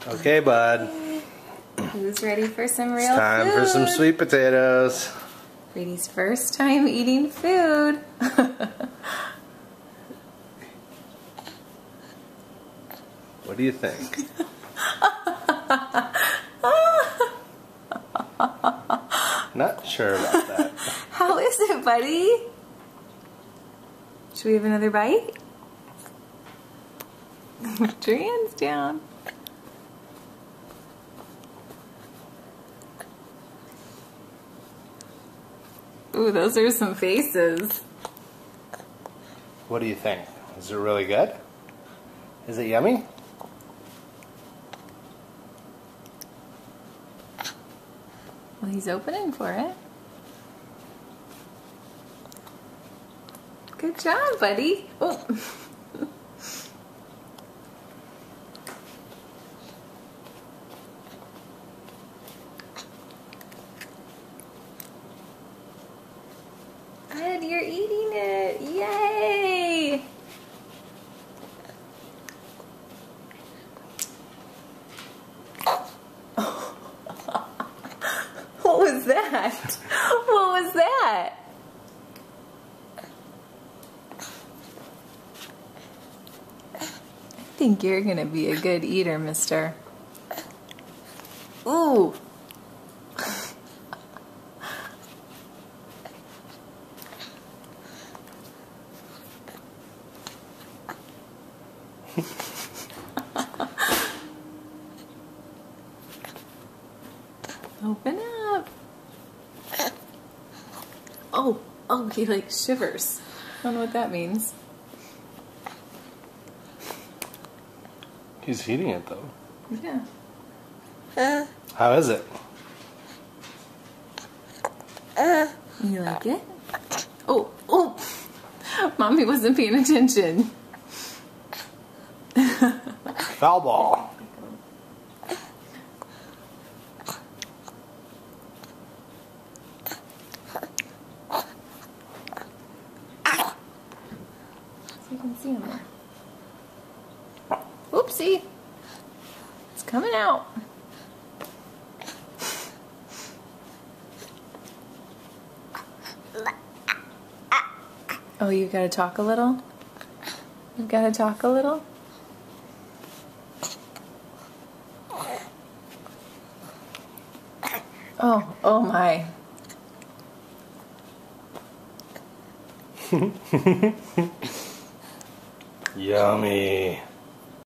Okay, bud. Who's ready for some real It's time food? for some sweet potatoes. Brady's first time eating food. What do you think? Not sure about that. How is it, buddy? Should we have another bite? Put your hands down. Ooh, those are some faces. What do you think? Is it really good? Is it yummy? Well, he's opening for it. Good job, buddy. Oh. Good, you're eating it. Yay! What was that? What was that? I think you're gonna be a good eater, mister. Ooh! Open up. Oh, he like shivers. I don't know what that means. He's eating it though. Yeah. How is it? You like it? Oh. Mommy wasn't paying attention. Foul ball. So you can see him there. Oopsie. It's coming out. Oh, you gotta talk a little? You gotta talk a little? Oh my. Yummy.